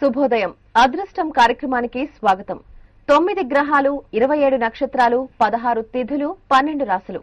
శుభోదయం అదృష్టం కార్యక్రమానికి స్వాగతం. 9 గ్రహాలు, 27 నక్షత్రాలు, 16 తిథులు, 12 రాశులు,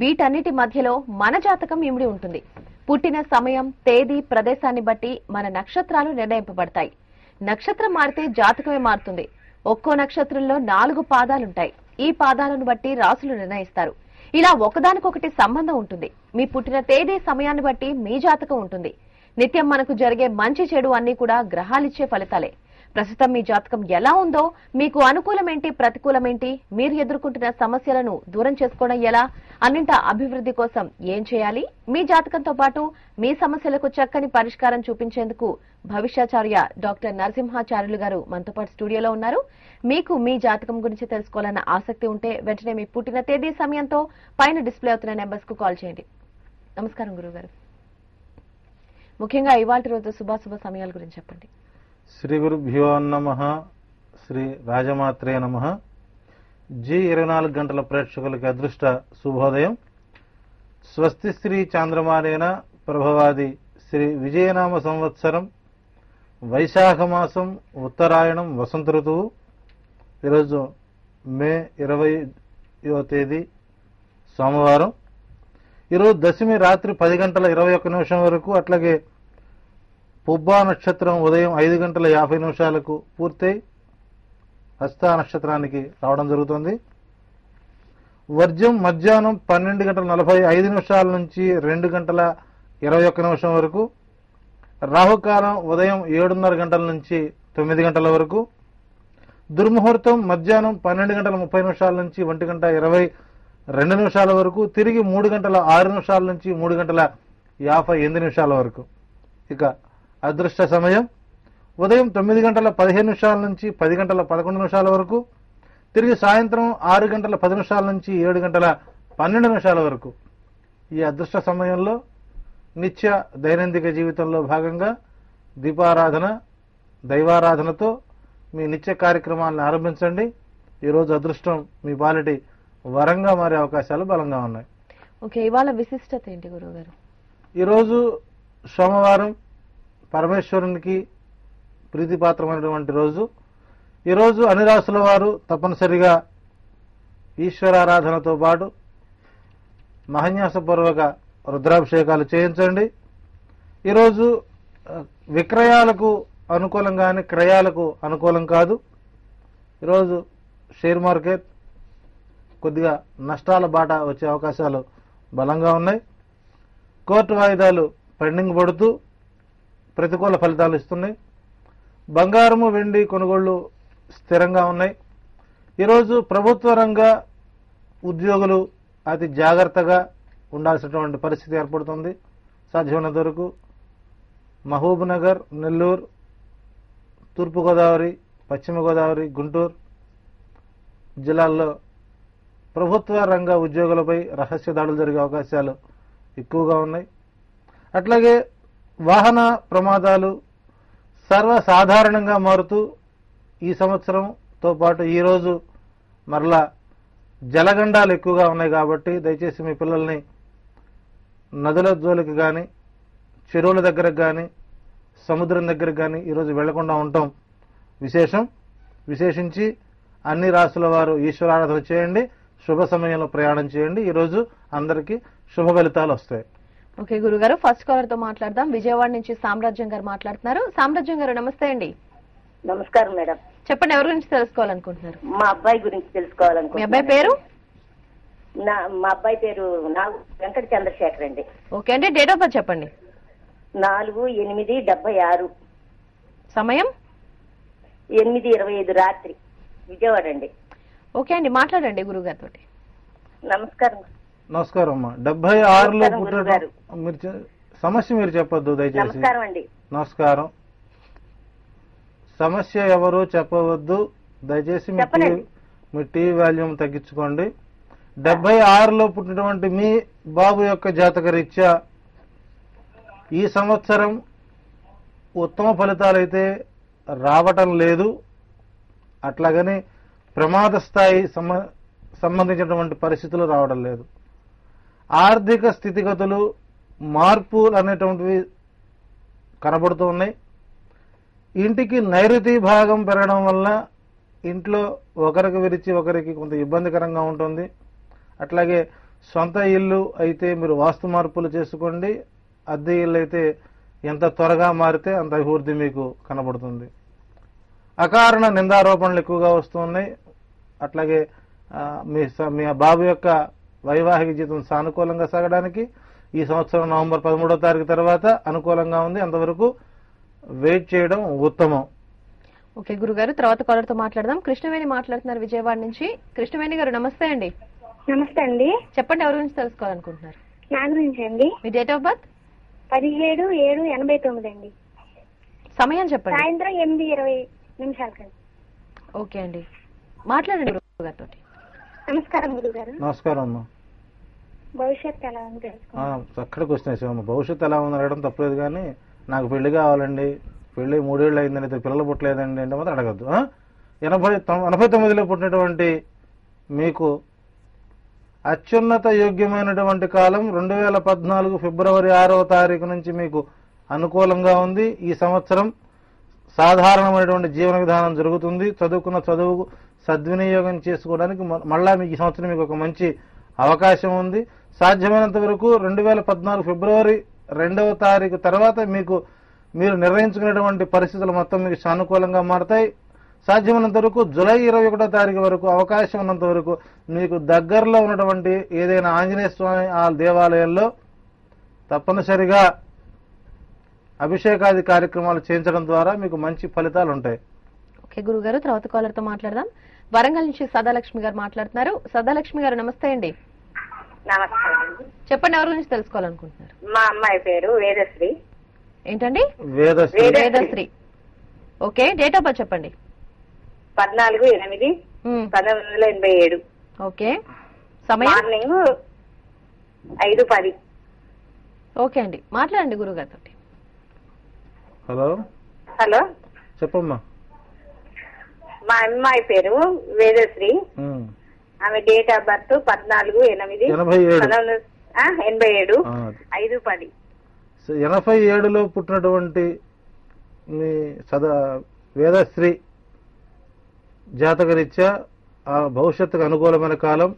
వీటన్నిటి మధ్యలో మన జాతకం ఇమిడి ఉంటుంది. పుట్టిన సమయం, తేదీ, ప్రదేశాన్ని బట్టి మన నక్షత్రాలు నిర్ణయింపబడతాయి. నక్షత్రం మారితే జాతకమే మారుతుంది. ఒక్కో నక్షత్రంలో 4 పాదాలుంటాయి. ఈ పాదాలను బట్టి రాశులు నిర్ణయిస్తారు. ఇలా ఒకదానికొకటి సంబంధం ఉంటుంది. మీ పుట్టిన తేదీ, సమయాన్ని బట్టి మీ జాతకం ఉంటుంది. నిత్యం మనకు జరిగే మంచి చెడు అన్ని కూడా గ్రహాలిచ్చే ఫలితాలే. ప్రస్తుతం మీ జాతకం ఎలా ఉందో, మీకు అనుకూలమేంటి, ప్రతికూలమేంటి, మీరు ఎదుర్కొంటున్న సమస్యలను దూరం చేసుకోవడం ఎలా, అన్నింటా అభివృద్ధి కోసం ఏం చేయాలి, మీ జాతకంతో పాటు మీ సమస్యలకు చక్కని పరిష్కారం చూపించేందుకు భవిష్యాచార్య డాక్టర్ నరసింహాచార్యులు గారు మనతో పాటు స్టూడియోలో ఉన్నారు. మీకు మీ జాతకం గురించి తెలుసుకోవాలన్న ఆసక్తి ఉంటే వెంటనే మీ పుట్టిన తేదీ, సమయంతో పైన డిస్ప్లే అవుతున్న నెంబర్స్ కు కాల్ చేయండి. నమస్కారం గురువు గారు. ముఖ్యంగా ఇవాళ రోజు శుభాశుభ సమయాల గురించి చెప్పండి. శ్రీ గురుభ్యో నమః. శ్రీ రాజమాత్రే నమః. G24 గంటల ప్రేక్షకులకి అదృష్ట శుభోదయం. స్వస్తి శ్రీ చాంద్రమానేన ప్రభవాది శ్రీ విజయనామ సంవత్సరం వైశాఖ మాసం ఉత్తరాయణం వసంత ఋతువు. ఈరోజు మే 20వ తేదీ సోమవారం. ఈరోజు దశమి రాత్రి 10 గంటల 21 నిమిషం వరకు, అట్లాగే పుబ్బా నక్షత్రం ఉదయం 5 గంటల 50 నిమిషాలకు పూర్తయి హస్త నక్షత్రానికి రావడం జరుగుతుంది. వర్జం మధ్యాహ్నం 12 గంటల 45 నిమిషాల నుంచి 2 గంటల 21 నిమిషం వరకు. రాహుకాలం ఉదయం 7:30 గంటల నుంచి 9 గంటల వరకు. దుర్ముహూర్తం మధ్యాహ్నం 12 గంటల 30 నిమిషాల నుంచి 1 గంట 22 నిమిషాల వరకు. తిరిగి 3 గంటల 6 నిమిషాల నుంచి 3 గంటల 58 నిమిషాల వరకు. ఇక అదృష్ట సమయం ఉదయం 9 గంటల 15 నిమిషాల నుంచి 10 గంటల 11 నిమిషాల వరకు. తిరిగి సాయంత్రం 6 గంటల 10 నిమిషాల నుంచి 7 గంటల 12 నిమిషాల వరకు. ఈ అదృష్ట సమయంలో నిత్య దైనందిక జీవితంలో భాగంగా దీపారాధన, దైవారాధనతో మీ నిత్య కార్యక్రమాలను ఆరంభించండి. ఈరోజు అదృష్టం మీ పాలిటి వరంగా మారే అవకాశాలు బలంగా ఉన్నాయి. ఓకే, ఇవాళ విశిష్టత ఏంటి గురువు గారు? ఈరోజు సోమవారం, పరమేశ్వరునికి ప్రీతిపాత్రమైనటువంటి రోజు. ఈరోజు అన్ని రాశుల వారు తప్పనిసరిగా ఈశ్వరారాధనతో పాటు మహాన్యాసపూర్వక రుద్రాభిషేకాలు చేయించండి. ఈరోజు విక్రయాలకు అనుకూలం కానీ క్రయాలకు అనుకూలం కాదు. ఈరోజు షేర్ మార్కెట్ కొద్దిగా నష్టాల బాట వచ్చే అవకాశాలు బలంగా ఉన్నాయి. కోర్టు వాయిదాలు పెండింగ్ పడుతూ ప్రతికూల ఫలితాలు ఇస్తున్నాయి. బంగారము, వెండి కొనుగోళ్లు స్థిరంగా ఉన్నాయి. ఈరోజు ప్రభుత్వ రంగ ఉద్యోగులు అతి జాగ్రత్తగా ఉండాల్సినటువంటి పరిస్థితి ఏర్పడుతుంది. సాధ్యమైనంత వరకు మహబూబ్ నగర్, నెల్లూరు, తూర్పుగోదావరి, పశ్చిమ గోదావరి, గుంటూరు జిల్లాల్లో ప్రభుత్వ రంగ ఉద్యోగులపై రహస్య దాడులు జరిగే అవకాశాలు ఎక్కువగా ఉన్నాయి. అట్లాగే వాహన ప్రమాదాలు సర్వసాధారణంగా మారుతూ ఈ సంవత్సరంతో పాటు ఈరోజు మరలా జలగండాలు ఎక్కువగా ఉన్నాయి. కాబట్టి దయచేసి మీ పిల్లల్ని నదుల జోలికి కానీ, చెరువుల దగ్గరకు కానీ, సముద్రం దగ్గరకు కానీ ఈరోజు వెళ్లకుండా ఉండటం విశేషం. విశేషించి అన్ని రాశుల వారు ఈశ్వరారాధన చేయండి, శుభ సమయంలో ప్రయాణం చేయండి. ఈరోజు అందరికీ శుభ ఫలితాలు వస్తాయి. ఓకే గురుగారు, ఫస్ట్ కాలర్ తో మాట్లాడదాం. విజయవాడ నుంచి సామ్రాజ్యం గారు మాట్లాడుతున్నారు. సామ్రాజ్యం గారు నమస్తే అండి. నమస్కారం మేడం. చెప్పండి, ఎవరి గురించి తెలుసుకోవాలనుకుంటున్నారు? మా అబ్బాయి గురించి తెలుసుకోవాలనుకుంటున్నాను. మీ అబ్బాయి పేరు? మా అబ్బాయి పేరు వెంకట చంద్రశేఖర్ అండి. ఓకే అండి, డేట్ ఆఫ్ బర్త్ చెప్పండి. 4/8/76. సమయం 8:25 రాత్రి, విజయవాడ అండి. ఓకే అండి, మాట్లాడండి గురుగారితో. నమస్కారం. నమస్కారం అమ్మా. 76లో పుట్టిన సమస్య మీరు చెప్పొద్దు దయచేసి. నమస్కారం అండి. నమస్కారం. సమస్య ఎవరు చెప్పవద్దు దయచేసి. మీ టీవీ వాల్యూమ్ తగ్గించుకోండి. 76లో పుట్టినటువంటి మీ బాబు యొక్క జాతక రీత్యా ఈ సంవత్సరం ఉత్తమ ఫలితాలైతే రావటం లేదు. అట్లాగని ప్రమాద స్థాయి సంబంధించినటువంటి పరిస్థితులు రావడం లేదు. ఆర్థిక స్థితిగతులు మార్పులు అనేటువంటివి కనబడుతూ ఉన్నాయి. ఇంటికి నైరుతి భాగం పెరగడం వల్ల ఇంట్లో ఒకరికి విరిచి ఒకరికి కొంత ఇబ్బందికరంగా ఉంటుంది. అట్లాగే సొంత ఇల్లు అయితే మీరు వాస్తు మార్పులు చేసుకోండి. అద్దె ఇల్లు అయితే ఎంత త్వరగా మారితే అంత అభివృద్ధి మీకు కనబడుతుంది. అకారణ నిందారోపణలు ఎక్కువగా వస్తున్నాయి. అట్లాగే మీ బాబు యొక్క వైవాహిక జీవితం సానుకూలంగా సాగడానికి ఈ సంవత్సరం నవంబర్ 13వ తారీఖు తర్వాత అనుకూలంగా ఉంది. అంతవరకు వెయిట్ చేయడం ఉత్తమం. ఓకే గురుగారు, తర్వాత కాలర్తో మాట్లాడదాం. కృష్ణవేణి మాట్లాడుతున్నారు విజయవాడ నుంచి. కృష్ణవేణి గారు నమస్తే అండి. నమస్తే అండి. చెప్పండి, ఎవరి గురించి తెలుసుకోవాలనుకుంటున్నారు? నా గురించి అండి. మీ డేట్ ఆఫ్ బర్త్? 17/7/89 అండి. సమయం చెప్పండి. సాయంత్రం 8:20 ఓకే అండి, మాట్లాడండి గురువు గారితో. నమస్కారం గురుగారు. నమస్కారం అమ్మా. భవిష్యత్తు ఎలా ఉంది తెలుసుకోండి. చక్కటికి వస్తున్నాయి శివమ్మ. భవిష్యత్తు ఎలా ఉందని అడగడం తప్పలేదు, కానీ నాకు పెళ్లి కావాలండి, పెళ్లి 3 ఏళ్ళు అయిందని, అయితే పిల్లలు పుట్టలేదండి అంటే మాత్రం అడగద్దు. 89లో పుట్టినటువంటి మీకు అత్యున్నత యోగ్యమైనటువంటి కాలం 2014 ఫిబ్రవరి 6వ తారీఖు నుంచి మీకు అనుకూలంగా ఉంది. ఈ సంవత్సరం సాధారణమైనటువంటి జీవన విధానం జరుగుతుంది. చదువుకున్న చదువుకు సద్వినియోగం చేసుకోవడానికి మళ్ళా మీకు ఈ సంవత్సరం మీకు ఒక మంచి అవకాశం ఉంది. సాధ్యమైనంత వరకు 2014 ఫిబ్రవరి 2వ తారీఖు తర్వాత మీరు నిర్ణయించుకునేటువంటి పరిస్థితులు మొత్తం మీకు సానుకూలంగా మారతాయి. సాధ్యమైనంత వరకు జూలై 21వ తారీఖు వరకు అవకాశం ఉన్నంత వరకు మీకు దగ్గరలో ఉన్నటువంటి ఏదైనా ఆంజనేయ స్వామి ఆ దేవాలయంలో తప్పనిసరిగా అభిషేకాది కార్యక్రమాలు చేయించడం ద్వారా మీకు మంచి ఫలితాలు ఉంటాయి. ఓకే గురుగారు, తర్వాత కాలర్తో మాట్లాడదాం. వరంగల్ నుంచి సదాలక్ష్మి గారు మాట్లాడుతున్నారు. సదాలక్ష్మి గారు నమస్తే అండి. నమస్కారం. చెప్పండి, ఎవరి గురించి తెలుసుకోవాలనుకుంటున్నారు? మా అమ్మాయి పేరు వేదశ్రీ. ఏంటండి? Vedasri. Vedasri. Okay, date of birth చెప్పండి. 14/8/1987. ఓకే, సమయం? మార్నింగ్ 5:10. ఓకే అండి, మాట్లాడండి గురుగారితో. హలో హలో, చెప్పమ్మా. మా అమ్మాయి పేరు వేదశ్రీ. ఆమె డేట్ ఆఫ్ బర్త్ 14/8/1987. 5:10. 87లో పుట్టినటువంటి మీ వేదశ్రీ జాతకరీత్యా ఆ భవిష్యత్తుకు అనుకూలమైన కాలం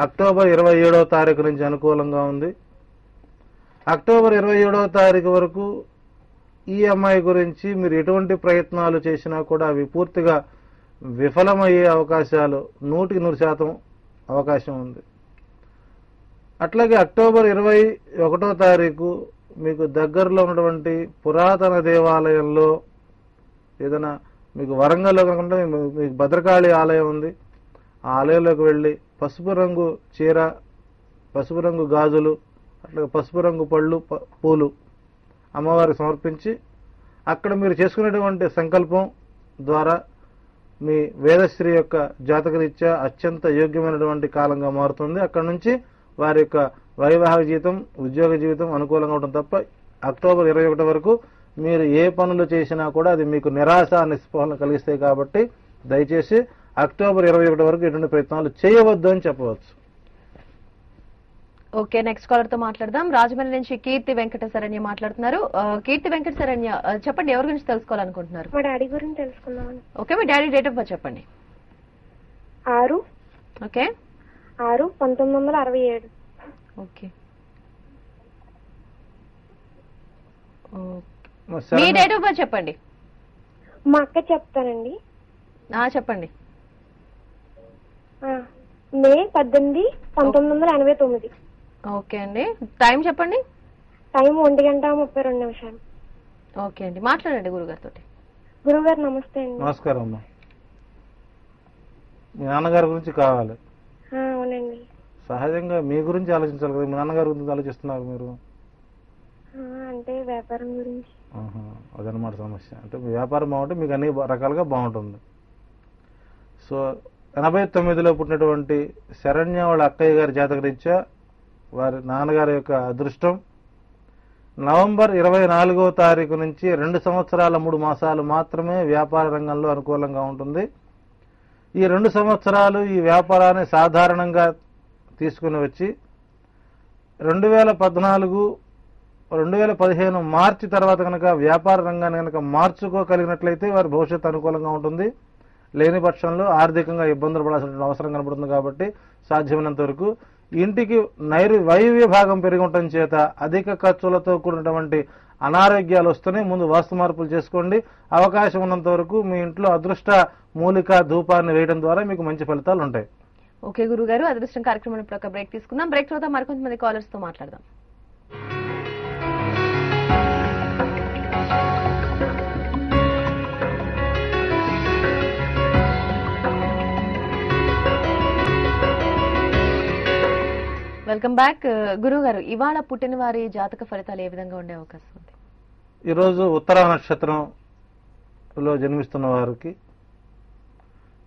అక్టోబర్ 27వ తారీఖు నుంచి అనుకూలంగా ఉంది. అక్టోబర్ 27వ తారీఖు వరకు ఈ అమ్మాయి గురించి మీరు ఎటువంటి ప్రయత్నాలు చేసినా కూడా అవి పూర్తిగా విఫలమయ్యే అవకాశాలు 100% అవకాశం ఉంది. అట్లాగే అక్టోబర్ 21వ తారీఖు మీకు దగ్గరలో ఉన్నటువంటి పురాతన దేవాలయంలో ఏదైనా మీకు వరంగల్లో కాకుండా మీకు భద్రకాళి ఆలయం ఉంది, ఆ ఆలయంలోకి వెళ్ళి పసుపు రంగు చీర, పసుపు రంగు గాజులు, అట్లాగే పసుపు రంగు పళ్ళు పూలు అమ్మవారికి సమర్పించి అక్కడ మీరు చేసుకునేటువంటి సంకల్పం ద్వారా మీ వేదశ్రీ యొక్క జాతకరీత్యా అత్యంత యోగ్యమైనటువంటి కాలంగా మారుతుంది. అక్కడి నుంచి వారి యొక్క వైవాహిక జీవితం, ఉద్యోగ జీవితం అనుకూలంగా ఉంటుంది తప్ప అక్టోబర్ 21 వరకు మీరు ఏ పనులు చేసినా కూడా అది మీకు నిరాశ నిస్పృహలను కలిగిస్తాయి. కాబట్టి దయచేసి అక్టోబర్ 21 వరకు ఎటువంటి ప్రయత్నాలు చేయవద్దు అని చెప్పవచ్చు. ఓకే, నెక్స్ట్ కాలర్ తో మాట్లాడదాం. రాజమండ్రి నుంచి కీర్తి వెంకట శరణ్య మాట్లాడుతున్నారు. కీర్తి వెంకట శరణ్య, చెప్పండి, ఎవరి గురించి తెలుసుకోవాలనుకుంటున్నారు? మా డాడీ గురించి తెలుసుకుందాం. Okay, me daddy date of birth చెప్పండి. 6 okay 6/1967. Okay, me date of birth చెప్పండి. మా అక్క చెప్తానండి. చెప్పండి. మే 18, 1989. ఓకే అండి, టైం చెప్పండి. టైం 1:32. ఓకే అండి, మాట్లాడండి గురుగారితో. గురుగారు నమస్తే అండి. నమస్కారం అమ్మా. మీ నాన్నగారి గురించి కావాలి? అవునండి. సహజంగా మీ గురించి ఆలోచించాలి కదా, మీ నాన్నగారి గురించి ఆలోచిస్తున్నారు మీరు? అంటే వ్యాపారం గురించి. అదనమాట సమస్య. అంటే మీ వ్యాపారం బాగుంటే మీకు అన్ని రకాలుగా బాగుంటుంది. సో 89లో పుట్టినటువంటి శరణ్య వాళ్ళ అక్కయ్య గారి జాతకరీత్యా వారి నాన్నగారి యొక్క అదృష్టం నవంబర్ 24వ తారీఖు నుంచి 2 సంవత్సరాల 3 మాసాలు మాత్రమే వ్యాపార రంగంలో అనుకూలంగా ఉంటుంది. ఈ 2 సంవత్సరాలు ఈ వ్యాపారాన్ని సాధారణంగా తీసుకుని వచ్చి 2014 2015 మార్చి తర్వాత కనుక వ్యాపార రంగాన్ని కనుక మార్చుకోగలిగినట్లయితే వారి భవిష్యత్తు అనుకూలంగా ఉంటుంది. లేని పక్షంలో ఆర్థికంగా ఇబ్బందులు పడాల్సిన అవసరం కనబడుతుంది. కాబట్టి సాధ్యమైనంత వరకు ఇంటికి వాయువ్య భాగం పెరిగి ఉండటం చేత అధిక ఖర్చులతో కూడినటువంటి అనారోగ్యాలు వస్తూనే ముందు వాస్తు మార్పులు చేసుకోండి. అవకాశం ఉన్నంత వరకు మీ ఇంట్లో అదృష్ట మూలిక ధూపాన్ని వేయడం ద్వారా మీకు మంచి ఫలితాలు ఉంటాయి. ఓకే గురుగారు, అదృష్టం కార్యక్రమం ఇప్పుడు ఒక బ్రేక్ తీసుకుందాం. బ్రేక్ తర్వాత మరికొంతమంది కాలర్స్ తో మాట్లాడదాం. Welcome back. గురువు గారు, ఇవాళ పుట్టిన వారి జాతక ఫలితాలు ఏ విధంగా ఉండే అవకాశం ఉంది? ఈరోజు ఉత్తర నక్షత్రంలో జన్మిస్తున్న వారికి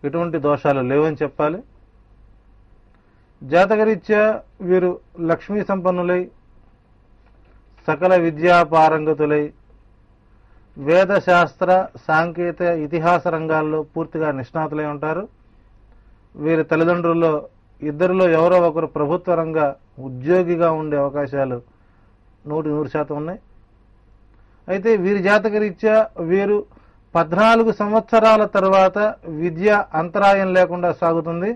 ఎటువంటి దోషాలు లేవని చెప్పాలి. జాతకరీత్యా వీరు లక్ష్మీ సంపన్నులై సకల విద్యా పారంగతులై వేదశాస్త్ర సాంకేతిక ఇతిహాస రంగాల్లో పూర్తిగా నిష్ణాతులై ఉంటారు. వీరి తల్లిదండ్రుల్లో ఇద్దరిలో ఎవరో ఒకరు ప్రభుత్వ రంగ ఉద్యోగిగా ఉండే అవకాశాలు 100% ఉన్నాయి. అయితే వీరి జాతకరీత్యా వీరు 14 సంవత్సరాల తర్వాత విద్య అంతరాయం లేకుండా సాగుతుంది.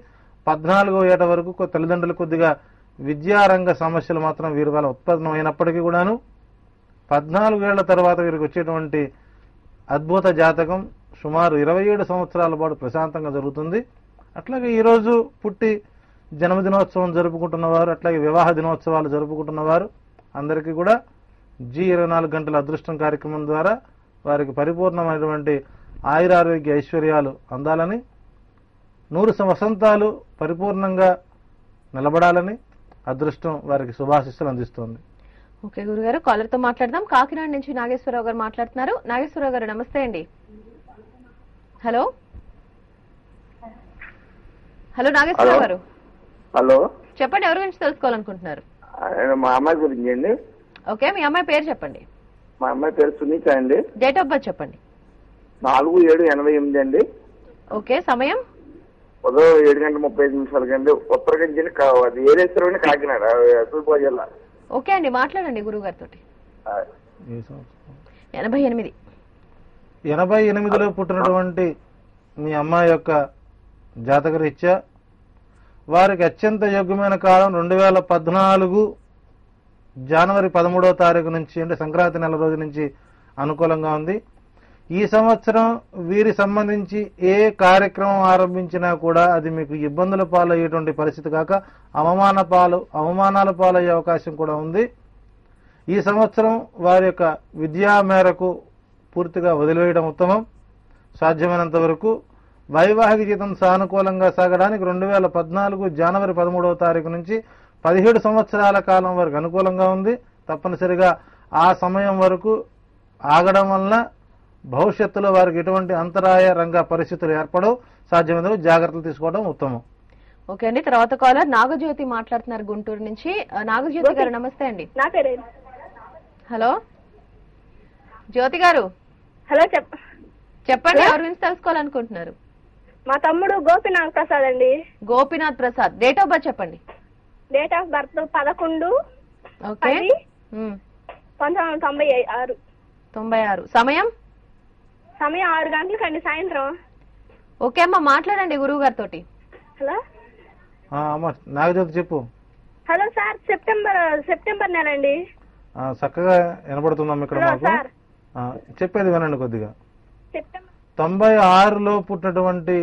14వ ఏట వరకు తల్లిదండ్రులు కొద్దిగా విద్యారంగ సమస్యలు మాత్రం వీరి వల్ల ఉత్పన్నమైనప్పటికీ కూడాను 14 ఏళ్ల తర్వాత వీరికి వచ్చేటువంటి అద్భుత జాతకం సుమారు 27 సంవత్సరాల పాటు ప్రశాంతంగా జరుగుతుంది. అట్లాగే ఈరోజు పుట్టి జన్మదినోత్సవం జరుపుకుంటున్నవారు, అట్లాగే వివాహ దినోత్సవాలు జరుపుకుంటున్నవారు అందరికీ కూడా G24 గంటల అదృష్టం కార్యక్రమం ద్వారా వారికి పరిపూర్ణమైనటువంటి ఆయురారోగ్య ఐశ్వర్యాలు అందాలని, 100 వసంతాలు పరిపూర్ణంగా నిలబడాలని అదృష్టం వారికి శుభాశిస్సులు అందిస్తుంది. ఓకే గురుగారు, కాలర్ తో మాట్లాడదాం. కాకినాడ నుంచి నాగేశ్వరరావు గారు మాట్లాడుతున్నారు. నాగేశ్వరరావు గారు నమస్తే అండి. హలో హలో నాగేశ్వరరావు గారు. హలో చెప్పండి, ఎవరి గురించి తెలుసుకోవాలనుకుంటున్నారు? మా అమ్మాయి గురించి అండి. ఓకే, మీ అమ్మాయి పేరు చెప్పండి. మా అమ్మాయి పేరు సునీత అండి. డేట్ ఆఫ్ బర్త్ చెప్పండి. 4/7/88 అండి. ఓకే, సమయం ఉదయం 7:35 అండి. ఉత్తర గంజని అది ఏరేశ్వరం కాకినాడ తూర్పుగోదావరి జిల్లా. ఓకే అండి, మాట్లాడండి గురువు గారితో. 88. 88లో పుట్టినటువంటి మీ అమ్మాయి యొక్క జాతకరీత్యా వారికి అత్యంత యోగ్యమైన కాలం 2014 జనవరి 13వ తారీఖు నుంచి, అంటే సంక్రాంతి నెల రోజు నుంచి అనుకూలంగా ఉంది. ఈ సంవత్సరం వీరి సంబంధించి ఏ కార్యక్రమం ఆరంభించినా కూడా అది మీకు ఇబ్బందుల పాలయ్యేటువంటి పరిస్థితి కాక అవమానాల పాలయ్యే అవకాశం కూడా ఉంది. ఈ సంవత్సరం వారి యొక్క విద్యా మేరకు పూర్తిగా వదిలివేయడం ఉత్తమం. సాధ్యమైనంత వరకు వైవాహిక జీవితం సానుకూలంగా సాగడానికి 2014 జనవరి 13వ తారీఖు నుంచి 17 సంవత్సరాల కాలం వరకు అనుకూలంగా ఉంది. తప్పనిసరిగా ఆ సమయం వరకు ఆగడం వలన భవిష్యత్తులో వారికి ఎటువంటి అంతరాయ రంగ పరిస్థితులు ఏర్పడవు. సాధ్యమైనంత జాగ్రత్తలు తీసుకోవడం ఉత్తమం. ఓకే అండి, తర్వాత కాలర్ నాగజ్యోతి మాట్లాడుతున్నారు గుంటూరు నుంచి. నాగజ్యోతి గారు నమస్తే అండి. నా పేరే. హలో జ్యోతి గారు. హలో చెప్పండి, ఎవరి గురించి తెలుసుకోవాలనుకుంటున్నారు? మా తమ్ముడు గోపినాథ్ ప్రసాద్ అండి. Gopinath Prasad. Date of birth చెప్పండి. Date of birth 11 okay 1996. 96. సమయం 6 గంటలకండి సాయంత్రం. ఓకే అమ్మా, మాట్లాడండి గురువు గారితో. హలో అమ్మా నాగజ్యోతి చెప్పు. హలో సార్, సెప్టెంబర్ నెల అండి. చక్కగా వినపడుతున్నాం ఇక్కడ మాకు. చెప్పేది వినండి కొద్దిగా. సెప్టెంబర్ 96లో పుట్టినటువంటి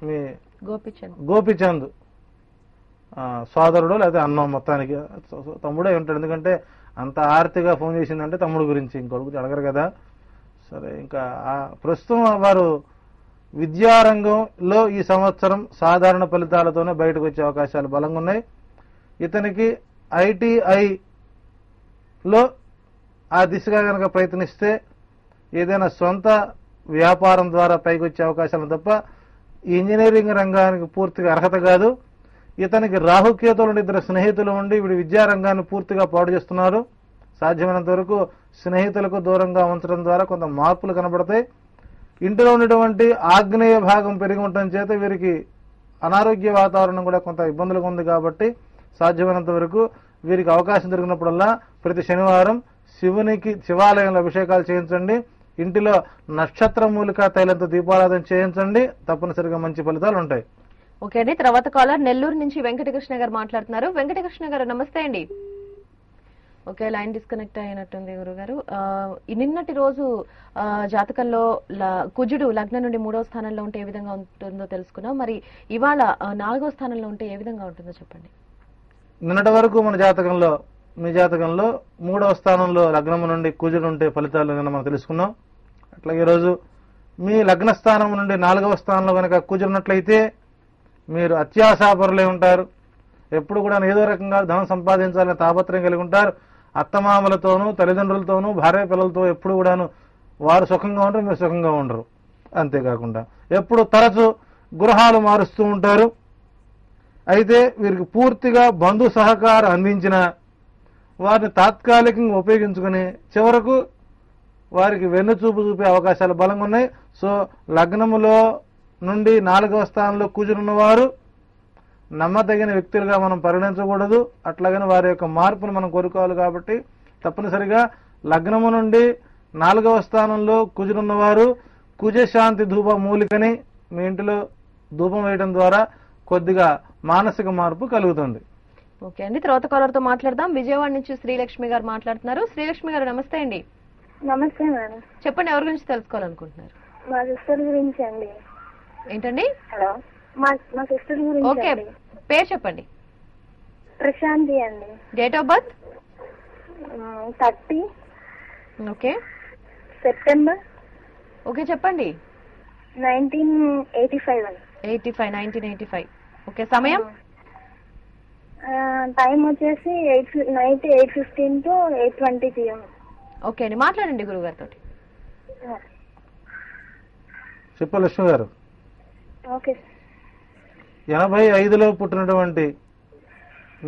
మీ గోపిచంద్ సోదరుడు లేదా అన్నం, మొత్తానికి తమ్ముడే ఉంటాడు. ఎందుకంటే అంత ఆర్తిగా ఫోన్ చేసిందంటే తమ్ముడు గురించి, ఇంకొకటి అడగరు కదా. సరే, ఇంకా ప్రస్తుతం వారు విద్యారంగంలో ఈ సంవత్సరం సాధారణ ఫలితాలతోనే బయటకు వచ్చే అవకాశాలు బలంగా ఉన్నాయి. ఇతనికి ITIలో ఆ దిశగా కనుక ప్రయత్నిస్తే ఏదైనా సొంత వ్యాపారం ద్వారా పైకి వచ్చే అవకాశాలు తప్ప ఇంజనీరింగ్ రంగానికి పూర్తిగా అర్హత కాదు. ఇతనికి రాహుకేతువులు 2 స్నేహితులు ఉండి వీడి విద్యారంగాన్ని పూర్తిగా పాడు చేస్తున్నారు. సాధ్యమైనంత వరకు స్నేహితులకు దూరంగా ఉంచడం ద్వారా కొంత మార్పులు కనబడతాయి. ఇంటిలో ఉన్నటువంటి ఆగ్నేయ భాగం పెరిగి ఉండటం చేత వీరికి అనారోగ్య వాతావరణం కూడా కొంత ఇబ్బందులుగా ఉంది. కాబట్టి సాధ్యమైనంత వరకు వీరికి అవకాశం దొరికినప్పుడల్లా ప్రతి శనివారం శివునికి శివాలయంలో అభిషేకాలు చేయించండి. ఇంటిలో నక్షత్ర మూలికా తైలంతో దీపారాధన చేయించండి. తప్పనిసరిగా మంచి ఫలితాలు ఉంటాయి. ఓకే అండి. తర్వాత కాలర్ నెల్లూరు నుంచి వెంకటకృష్ణ గారు మాట్లాడుతున్నారు. వెంకటకృష్ణ గారు నమస్తే అండి. ఓకే, లైన్ డిస్కనెక్ట్ అయినట్టుంది గురుగారు. నిన్నటి రోజు జాతకంలో కుజుడు లగ్నం నుండి 3వ స్థానంలో ఉంటే ఏ విధంగా ఉంటుందో తెలుసుకున్నాం. మరి ఇవాళ 4వ స్థానంలో ఉంటే ఏ విధంగా ఉంటుందో చెప్పండి. నిన్నటి వరకు మన జాతకంలో మీ జాతకంలో 3వ స్థానంలో లగ్నం నుండి కుజుడు ఉంటే ఫలితాలు నిన్న మనం తెలుసుకున్నాం. అట్లాగే ఈరోజు మీ లగ్న స్థానం నుండి 4వ స్థానంలో కనుక కుజుడు ఉన్నట్లయితే మీరు అత్యాశాపరులే ఉంటారు. ఎప్పుడు కూడా ఏదో రకంగా ధనం సంపాదించాలని తాపత్రయం కలిగి ఉంటారు. అత్తమామలతోనూ తల్లిదండ్రులతోనూ భార్య పిల్లలతో ఎప్పుడు కూడాను వారు సుఖంగా ఉంటారు, మీరు సుఖంగా ఉండరు. అంతేకాకుండా ఎప్పుడు తరచు గృహాలు మారుస్తూ ఉంటారు. అయితే వీరికి పూర్తిగా బంధు సహకారం అందించిన వారిని తాత్కాలికంగా ఉపయోగించుకుని చివరకు వారికి వెన్నుచూపు చూపే అవకాశాలు బలంగా ఉన్నాయి. సో లగ్నములో నుండి 4వ స్థానంలో కూర్చున్నవారు నమ్మదగిన వ్యక్తులుగా మనం పరిగణించకూడదు. అట్లాగని వారి యొక్క మార్పును మనం కోరుకోవాలి. కాబట్టి తప్పనిసరిగా లగ్నము నుండి 4వ స్థానంలో కుజునున్నవారు కుజశాంతి ధూప మూలికని మీ ఇంటిలో ధూపం వేయడం ద్వారా కొద్దిగా మానసిక మార్పు కలుగుతుంది. ఓకే అండి. తర్వాత కాలర్ తో మాట్లాడదాం. విజయవాడ నుంచి శ్రీలక్ష్మి గారు మాట్లాడుతున్నారు. శ్రీలక్ష్మి గారు నమస్తే అండి. నమస్తే మేడం. చెప్పండి, ఎవరి గురించి తెలుసుకోవాలనుకుంటున్నారు? మా సిస్టర్ గురించి అండి. ఏంటండి? హలో, మా సిస్టర్ గురించి. ఓకే, పేరు చెప్పండి. ప్రశాంతి అండి. Date of birth? 30 okay September. Okay, చెప్పండి. 1985 1985. ఓకే, సమయం? టైం వచ్చేసి నైట్ 8:15 to 8:20 PM. ఓకే అండి, మాట్లాడండి గురుగారితో. చెప్ప లక్ష్మి గారు, ఓకే. 85లో పుట్టినటువంటి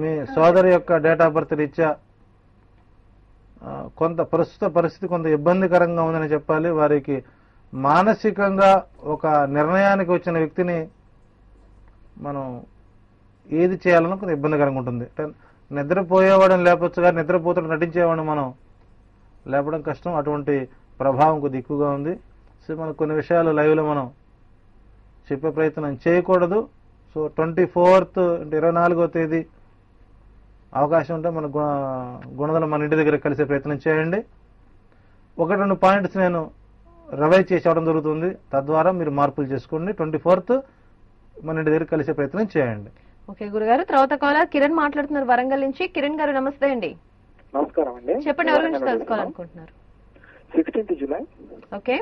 మీ సోదరి యొక్క డేట్ ఆఫ్ బర్త్ రీత్యా కొంత ప్రస్తుత పరిస్థితి కొంత ఇబ్బందికరంగా ఉందని చెప్పాలి. వారికి మానసికంగా ఒక నిర్ణయానికి వచ్చిన వ్యక్తిని మనం ఏది చేయాలన్నా కొంత ఇబ్బందికరంగా ఉంటుంది. నిద్రపోయేవాడిని లేపొచ్చు, కానీ నిద్రపోతున్న నటించేవాడిని మనం లేపడం కష్టం. అటువంటి ప్రభావం కొద్ది ఎక్కువగా ఉంది. సో మనం కొన్ని విషయాలు లైవ్లో మనం చెప్పే ప్రయత్నం చేయకూడదు. సో 24th అంటే 24వ తేదీ అవకాశం ఉంటే మన గుణదల మన ఇంటి దగ్గర కలిసే ప్రయత్నం చేయండి. 1-2 పాయింట్స్ నేను రివైజ్ చేసి అవడం జరుగుతుంది. తద్వారా మీరు మార్పులు చేసుకోండి. 24th మన ఇంటి దగ్గర కలిసే ప్రయత్నం చేయండి. ఓకే గురుగారు. తర్వాత కాలర్ కిరణ్ మాట్లాడుతున్నారు వరంగల్ నుంచి. కిరణ్ గారు నమస్తే అండి. నమస్కారం అండి. చెప్పండి, ఎవరి గురించి తెలుసుకోవాలనుకుంటున్నారు? 16th July ఓకే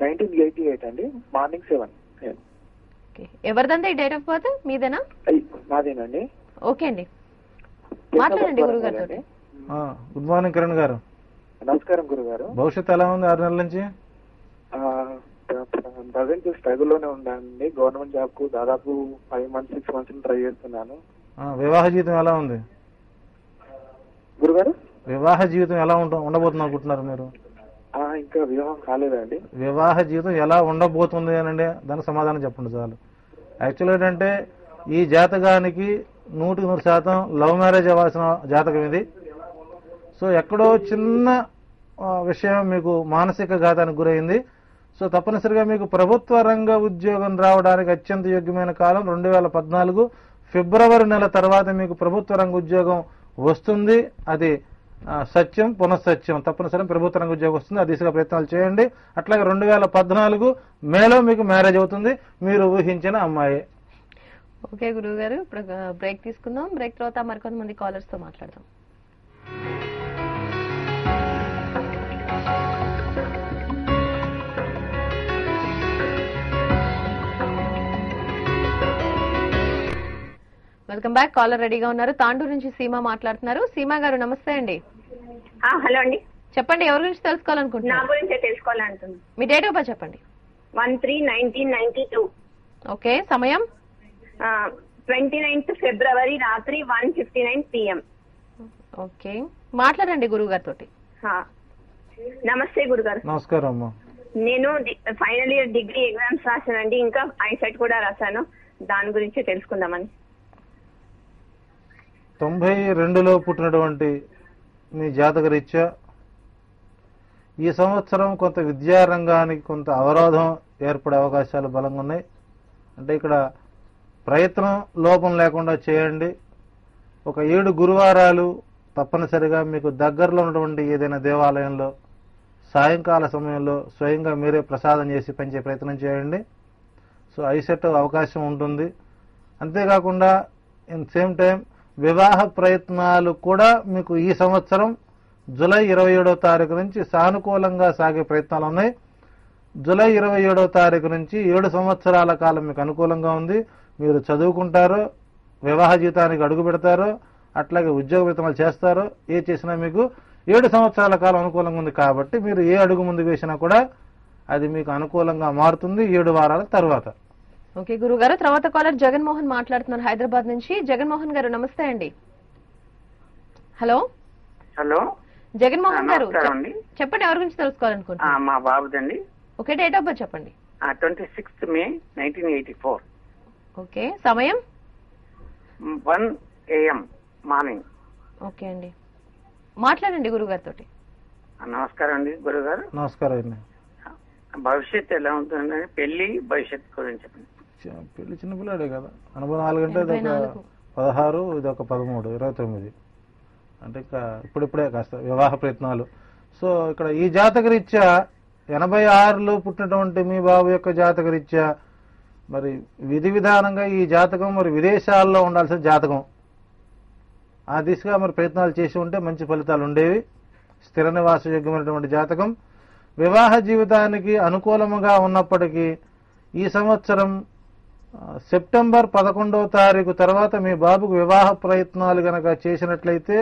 1988 అండి, మార్నింగ్ 7. ఓకే, ఎవరిదంతా ఈ డేట్ ఆఫ్ బర్త్? మీదేనా? నాదేనండి. ఓకే అండి, మాట్లాడండి గురుగారితో. గుడ్ మార్నింగ్ కిరణ్ గారు. నమస్కారం గురుగారు. భవిష్యత్తు ఎలా ఉంది 6 నెలల నుంచి? ప్రజెంట్ స్ట్రగుల్లోనే ఉండండి. గవర్నమెంట్ జాబ్ కు దాదాపు 5 months 6 months ట్రై చేస్తున్నాను. వివాహ జీవితం ఎలా ఉంది గురుగారు? వివాహ జీవితం ఎలా ఉండబోతుంది అనుకుంటున్నారు మీరు? ఇంకా వివాహం కాలేదండి. వివాహ జీవితం ఎలా ఉండబోతుంది అనండి, దానికి సమాధానం చెప్పండి చాలు. యాక్చువల్గా ఏంటంటే ఈ జాతకానికి 100% లవ్ మ్యారేజ్ అవ్వాల్సిన జాతకం ఇది. సో ఎక్కడో చిన్న విషయం మీకు మానసిక ఘాతానికి గురైంది. సో తప్పనిసరిగా మీకు ప్రభుత్వ రంగ ఉద్యోగం రావడానికి అత్యంత యోగ్యమైన కాలం 2014 ఫిబ్రవరి నెల తర్వాత మీకు ప్రభుత్వ రంగ ఉద్యోగం వస్తుంది. అది సత్యం పునఃసత్యం. తప్పనిసరిగా ప్రభుత్వ రంగ ఉద్యోగం వస్తుంది. ఆ దిశగా ప్రయత్నాలు చేయండి. అట్లాగే 2014 మేలో మీకు మ్యారేజ్ అవుతుంది, మీరు ఊహించిన అమ్మాయి. ఓకే గురువు గారు, ఇప్పుడు బ్రేక్ తీసుకుందాం. బ్రేక్ తర్వాత మరికొంతమంది కాలర్స్ తో మాట్లాడదాం. Welcome back. కాలర్ రెడీగా ఉన్నారు. తాండూరు నుంచి సీమా మాట్లాడుతున్నారు. సీమా గారు నమస్తే అండి. హలో అండి, చెప్పండి, ఎవరి గురించి నా తెలుసుకోవాలనుకుంటున్నారు? గురించే తెలుసుకోవాలంటున్నాను. మీ డేట్ ఆఫ్ బర్త్ చెప్పండి. 1/3/1992. ఓకే, సమయం? 29th February రాత్రి 1:59 PM. ఓకే, మాట్లాడండి గురువు గారితో. నమస్తే గురుగారు. నమస్కారం అమ్మా. నేను ఫైనల్ ఇయర్ డిగ్రీ ఎగ్జామ్స్ రాశానండి. ఇంకా ఐసెట్ కూడా రాశాను. దాని గురించి తెలుసుకుందామని. 92లో పుట్టినటువంటి మీ జాతకరీత్యా ఈ సంవత్సరం కొంత విద్యారంగానికి కొంత అవరోధం ఏర్పడే అవకాశాలు బలంగా ఉన్నాయి. అంటే ఇక్కడ ప్రయత్నం లోపం లేకుండా చేయండి. ఒక 7 గురువారాలు తప్పనిసరిగా మీకు దగ్గరలో ఉన్నటువంటి ఏదైనా దేవాలయంలో సాయంకాల సమయంలో స్వయంగా మీరే ప్రసాదం చేసి పెంచే ప్రయత్నం చేయండి. సో ఐసెట్ అవకాశం ఉంటుంది. అంతేకాకుండా ఇన్ సేమ్ టైం వివాహ ప్రయత్నాలు కూడా మీకు ఈ సంవత్సరం జూలై 27వ తారీఖు నుంచి సానుకూలంగా సాగే ప్రయత్నాలు ఉన్నాయి. జూలై 27వ తారీఖు నుంచి 7 సంవత్సరాల కాలం మీకు అనుకూలంగా ఉంది. మీరు చదువుకుంటారో, వివాహ జీవితానికి అడుగు పెడతారో, అట్లాగే ఉద్యోగ ప్రయత్నాలు చేస్తారో, ఏ చేసినా మీకు 7 సంవత్సరాల కాలం అనుకూలంగా ఉంది. కాబట్టి మీరు ఏ అడుగు ముందుకు వేసినా కూడా అది మీకు అనుకూలంగా మారుతుంది 7 వారాల తర్వాత. ఓకే గురుగారు, తర్వాత కాలర్ జగన్మోహన్ మాట్లాడుతున్నారు హైదరాబాద్ నుంచి. జగన్మోహన్ గారు నమస్తే అండి. హలో హలో జగన్మోహన్ గారు నమస్కారం అండి. చెప్పండి, ఎవరి గురించి తెలుసుకోవాలనుకుంటున్నారు? మా బాబుదండి. ఓకే, డేట్ ఆఫ్ బర్త్ చెప్పండి. 26th May 1984. ఓకే, సమయం 1 AM మార్నింగ్. ఓకే అండి, మాట్లాడండి గురుగారితో. నమస్కారం అండి గురుగారు. నమస్కారం అండి. భవిష్యత్తు ఎలా ఉంటుందని పెళ్లి భవిష్యత్తు గురించి చెప్పండి. పెళ్లి చిన్నపిల్లాడే కదా, 84 అంటే ఇది ఒక 16, ఇది ఒక 13, 29. అంటే ఇంకా ఇప్పుడిప్పుడే కాస్త వివాహ ప్రయత్నాలు. సో ఇక్కడ ఈ జాతకరీత్యా 86లో పుట్టినటువంటి మీ బాబు యొక్క జాతకరీత్యా మరి విధి విధానంగా ఈ జాతకం మరి విదేశాల్లో ఉండాల్సిన జాతకం. ఆ దిశగా మరి ప్రయత్నాలు చేసి ఉంటే మంచి ఫలితాలు ఉండేవి. స్థిర నివాసయోగ్యమైనటువంటి జాతకం. వివాహ జీవితానికి అనుకూలముగా ఉన్నప్పటికీ ఈ సంవత్సరం సెప్టెంబర్ 11వ తారీఖు తర్వాత మీ బాబుకు వివాహ ప్రయత్నాలు గనక చేసినట్లయితే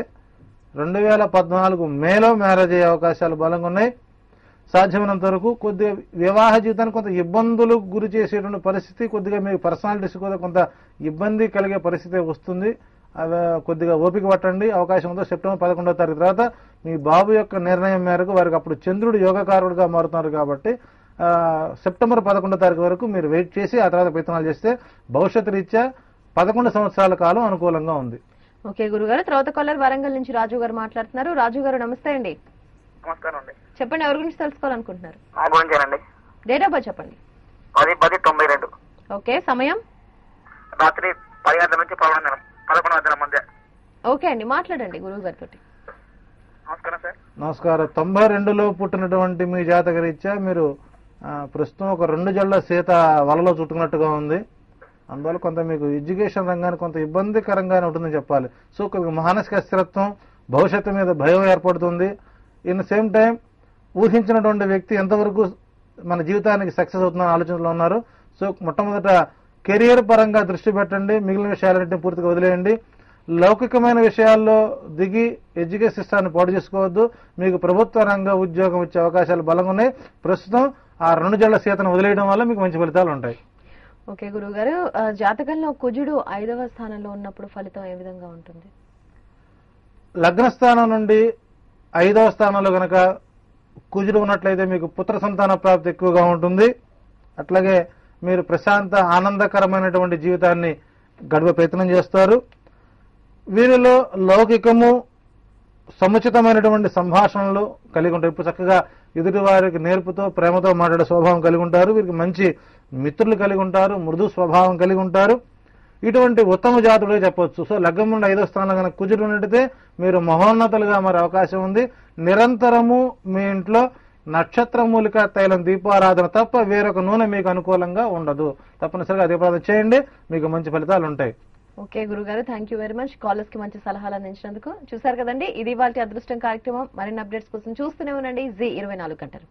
2014 మేలో మ్యారేజ్ అయ్యే అవకాశాలు బలంగా ఉన్నాయి. సాధ్యమైనంత వరకు కొద్దిగా వివాహ జీవితానికి కొంత ఇబ్బందులకు గురి చేసేటువంటి పరిస్థితి, కొద్దిగా మీ పర్సనాలిటీస్ కూడా కొంత ఇబ్బంది కలిగే పరిస్థితి వస్తుంది. అవి కొద్దిగా ఓపిక పట్టండి. అవకాశం ఉందో సెప్టెంబర్ 11వ తారీఖు తర్వాత మీ బాబు యొక్క నిర్ణయం మేరకు వారికి అప్పుడు చంద్రుడు యోగకారుడుగా మారుతున్నారు కాబట్టి సెప్టెంబర్ 11వ తారీఖు వరకు మీరు వెయిట్ చేసి ఆ తర్వాత ప్రయత్నాలు చేస్తే భవిష్యత్తు రీత్యా 11 సంవత్సరాల కాలం అనుకూలంగా ఉంది. ఓకే గురుగారు, తర్వాత కాలర్ వరంగల్ నుంచి రాజు గారు మాట్లాడుతున్నారు. రాజు గారు నమస్తే అండి. నమస్కారం అండి. చెప్పండి, ఎవరి గురించి తెలుసుకోవాలనుకుంటున్నారు? నా గురించేనండి. డేట్ ఆఫ్ బర్త్ చెప్పండి. 10/10/92. ఓకే, సమయం రాత్రి 10 గంటల నుంచి 11 గంటల మధ్య. ఓకే అండి, మాట్లాడండి గురువు గారితో. నమస్కారం సార్. నమస్కారం. 92లో పుట్టినటువంటి మీ జాతకరీత్యా మీరు ప్రస్తుతం ఒక 2 జళ్ల సీత వలలో చుట్టుకున్నట్టుగా ఉంది. అందువల్ల కొంత మీకు ఎడ్యుకేషన్ రంగానికి కొంత ఇబ్బందికరంగానే ఉంటుందని చెప్పాలి. సో కొద్దిగా మానసిక స్థిరత్వం, భవిష్యత్తు మీద భయం ఏర్పడుతుంది. ఇన్ సేమ్ టైం ఊహించినటువంటి వ్యక్తి ఎంతవరకు మన జీవితానికి సక్సెస్ అవుతుందని ఆలోచనలో ఉన్నారు. సో మొట్టమొదట కెరియర్ పరంగా దృష్టి పెట్టండి, మిగిలిన విషయాలన్నింటినీ పూర్తిగా వదిలేయండి. లౌకికమైన విషయాల్లో దిగి ఎడ్యుకేషన్ సిస్టాన్ని పాడు చేసుకోవద్దు. మీకు ప్రభుత్వ రంగ ఉద్యోగం ఇచ్చే అవకాశాలు బలంగా ఉన్నాయి. ప్రస్తుతం ఆ 2 జళ్ల సీతను వదిలేయడం వల్ల మీకు మంచి ఫలితాలు ఉంటాయి. ఓకే గురువు గారు, జాతకంలో కుజుడు 5వ స్థానంలో ఉన్నప్పుడు ఫలితం ఏ విధంగా ఉంటుంది? లగ్నస్థానం నుండి 5వ స్థానంలో గనక కుజుడు ఉన్నట్లయితే మీకు పుత్ర సంతాన ప్రాప్తి ఎక్కువగా ఉంటుంది. అట్లాగే మీరు ప్రశాంత ఆనందకరమైనటువంటి జీవితాన్ని గడిపే ప్రయత్నం చేస్తారు. వీరిలో లౌకికము, సముచితమైనటువంటి సంభాషణలు కలిగి ఉంటారు. ఇప్పుడు చక్కగా ఎదుటి వారికి నేర్పుతో ప్రేమతో మాట్లాడే స్వభావం కలిగి ఉంటారు. వీరికి మంచి మిత్రులు కలిగి ఉంటారు, మృదు స్వభావం కలిగి ఉంటారు. ఇటువంటి ఉత్తమ జాతుడే చెప్పొచ్చు. సో లగ్నం నుండి 5వ స్థానంలో కనుక కుజుడు ఉన్నట్టయితే మీరు మహోన్నతులుగా మారే అవకాశం ఉంది. నిరంతరము మీ ఇంట్లో నక్షత్రమూలిక తైలం దీపారాధన తప్ప వేరొక నూనె మీకు అనుకూలంగా ఉండదు. తప్పనిసరిగా దీపారాధన చేయండి, మీకు మంచి ఫలితాలు ఉంటాయి. ఓకే గురుగారు, thank you very much. Callers కి మంచి సలహాలు అందించినందుకు. చూసారు కదండి, ఇది ఇవాళ అదృష్టం కార్యక్రమం. మరిన్ని అప్డేట్స్ కోసం చూస్తూనే ఉండండి జీ 24 గంటలు.